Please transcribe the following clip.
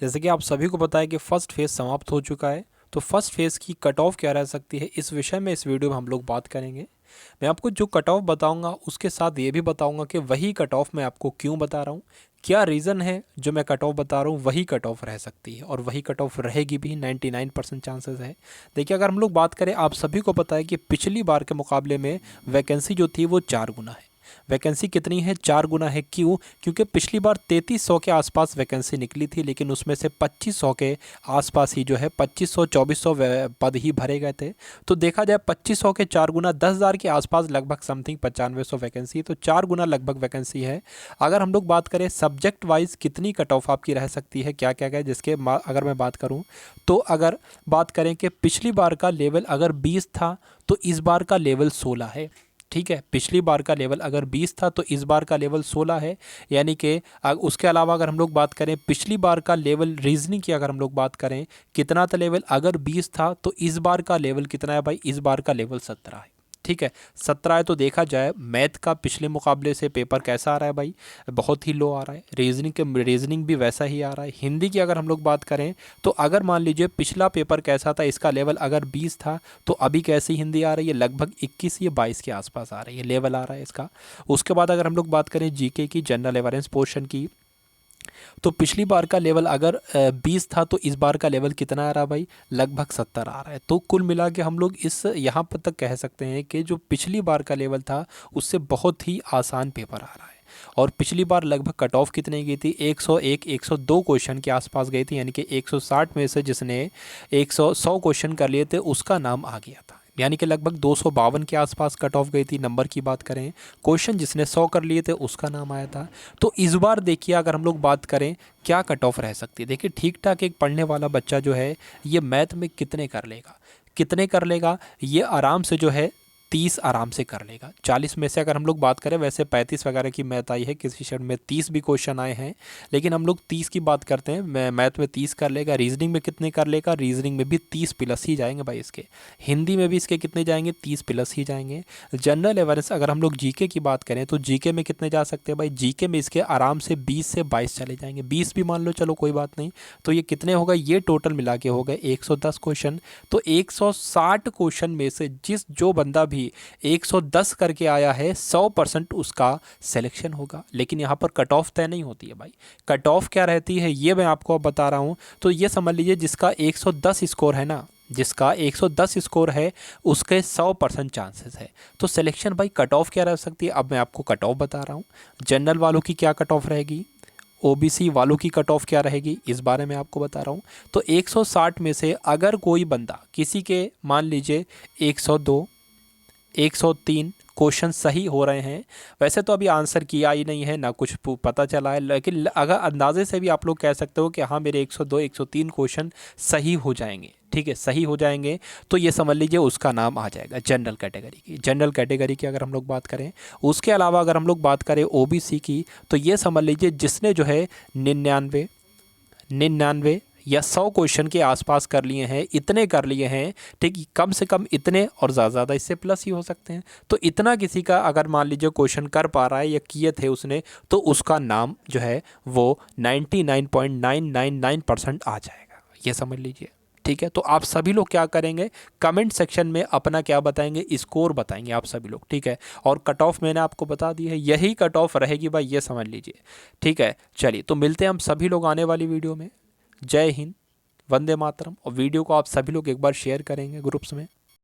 जैसे कि आप सभी को पता है कि फ़र्स्ट फेज़ समाप्त हो चुका है, तो फर्स्ट फेज़ की कट ऑफ क्या रह सकती है, इस विषय में इस वीडियो में हम लोग बात करेंगे। मैं आपको जो कट ऑफ बताऊंगा उसके साथ ये भी बताऊंगा कि वही कट ऑफ मैं आपको क्यों बता रहा हूँ, क्या रीज़न है जो मैं कट ऑफ बता रहा हूँ वही कट ऑफ रह सकती है और वही कट ऑफ रहेगी भी, 99% चांसेस है। देखिए, अगर हम लोग बात करें, आप सभी को पता है कि पिछली बार के मुकाबले में वैकेंसी जो थी वो 4 गुना है। वैकेंसी कितनी है? 4 गुना है। क्यों? क्योंकि पिछली बार 3300 के आसपास वैकेंसी निकली थी, लेकिन उसमें से 2500 के आसपास ही जो है 2500-2400 पद ही भरे गए थे। तो देखा जाए 2500 के 4 गुना 10,000 के आसपास लगभग समथिंग 9500 वैकेंसी, तो 4 गुना लगभग वैकेंसी है। अगर हम लोग बात करें सब्जेक्ट वाइज कितनी कट ऑफ आपकी रह सकती है, क्या क्या क्या, जिसके अगर मैं बात करूँ तो अगर बात करें कि पिछली बार का लेवल अगर 20 था तो इस बार का लेवल 16 है। ठीक है, पिछली बार का लेवल अगर 20 था तो इस बार का लेवल 16 है। यानी कि उसके अलावा अगर हम लोग बात करें पिछली बार का लेवल रीजनिंग की, अगर हम लोग बात करें कितना था लेवल, अगर 20 था तो इस बार का लेवल कितना है भाई? इस बार का लेवल 17 है। ठीक है, 17 है। तो देखा जाए मैथ का पिछले मुकाबले से पेपर कैसा आ रहा है भाई? बहुत ही लो आ रहा है। रीजनिंग भी वैसा ही आ रहा है। हिंदी की अगर हम लोग बात करें तो अगर मान लीजिए पिछला पेपर कैसा था, इसका लेवल अगर 20 था तो अभी कैसी हिंदी आ रही है? लगभग 21 या 22 के आसपास आ रही है, लेवल आ रहा है इसका। उसके बाद अगर हम लोग बात करें जीके की, जनरल अवेयरनेस पोर्शन की, तो पिछली बार का लेवल अगर 20 था तो इस बार का लेवल कितना आ रहा है भाई? लगभग 70 आ रहा है। तो कुल मिला के हम लोग इस यहाँ पर तक कह सकते हैं कि जो पिछली बार का लेवल था उससे बहुत ही आसान पेपर आ रहा है। और पिछली बार लगभग कट ऑफ कितनी गई थी? 101 102 क्वेश्चन के आसपास गई थी। यानी कि 160 में से जिसने 100 क्वेश्चन कर लिए थे उसका नाम आ गया था। यानी कि लगभग 252 के आसपास कट ऑफ गई थी। नंबर की बात करें, क्वेश्चन जिसने 100 कर लिए थे उसका नाम आया था। तो इस बार देखिए, अगर हम लोग बात करें क्या कट ऑफ रह सकती है, देखिए ठीक ठाक एक पढ़ने वाला बच्चा जो है ये मैथ में कितने कर लेगा? कितने कर लेगा? ये आराम से जो है 30 आराम से कर लेगा। 40 में से अगर हम लोग बात करें, वैसे 35 वगैरह की मैथ आई है, किसी सेट में 30 भी क्वेश्चन आए हैं, लेकिन हम लोग 30 की बात करते हैं। मैथ में 30 कर लेगा। रीजनिंग में कितने कर लेगा? रीजनिंग में भी 30 प्लस ही जाएंगे भाई इसके। हिंदी में भी इसके कितने जाएंगे? 30 प्लस ही जाएंगे। जनरल अवेयरनेस अगर हम लोग जीके की बात करें तो जीके में कितने जा सकते हैं भाई? जीके में इसके आराम से 20 से 22 चले जाएंगे। 20 भी मान लो, चलो कोई बात नहीं। तो ये कितने हो गए? ये टोटल मिला के हो गए 110 क्वेश्चन। तो 160 क्वेश्चन में से जो बंदा भी 110 करके आया है 100% उसका सिलेक्शन होगा। लेकिन यहाँ पर कट ऑफ तय नहीं होती है भाई। कट ऑफ क्या रहती है ये मैं आपको अब बता रहा हूँ। तो ये समझ लीजिए जिसका 110 स्कोर है ना, जिसका 110 स्कोर है उसके 100% चांसेस है। तो सिलेक्शन भाई, कट ऑफ क्या रह सकती है अब मैं आपको कट ऑफ बता रहा हूँ। जनरल वालों की क्या कट ऑफ रहेगी, ओबीसी वालों की कट ऑफ क्या रहेगी, इस बारे में आपको बता रहा हूँ। तो 160 में से अगर कोई बंदा किसी के मान लीजिए 102 103 क्वेश्चन सही हो रहे हैं, वैसे तो अभी आंसर किया ही नहीं है ना, कुछ पता चला है, लेकिन अगर अंदाजे से भी आप लोग कह सकते हो कि हाँ मेरे 102 103 क्वेश्चन सही हो जाएंगे। ठीक है, सही हो जाएंगे तो ये समझ लीजिए उसका नाम आ जाएगा जनरल कैटेगरी की। जनरल कैटेगरी की अगर हम लोग बात करें, उसके अलावा अगर हम लोग बात करें ओबीसी की, तो ये समझ लीजिए जिसने जो है 99 या 100 क्वेश्चन के आसपास कर लिए हैं, इतने कर लिए हैं। ठीक, कम से कम इतने और ज़्यादा इससे प्लस ही हो सकते हैं। तो इतना किसी का अगर मान लीजिए क्वेश्चन कर पा रहा है या किए थे उसने, तो उसका नाम जो है वो 99.999% आ जाएगा, ये समझ लीजिए। ठीक है, तो आप सभी लोग क्या करेंगे, कमेंट सेक्शन में अपना क्या बताएंगे, स्कोर बताएंगे आप सभी लोग। ठीक है, और कट ऑफ मैंने आपको बता दी है, यही कट ऑफ रहेगी भाई, ये समझ लीजिए। ठीक है, चलिए तो मिलते हैं हम सभी लोग आने वाली वीडियो में। जय हिंद, वंदे मातरम। और वीडियो को आप सभी लोग एक बार शेयर करेंगे ग्रुप्स में।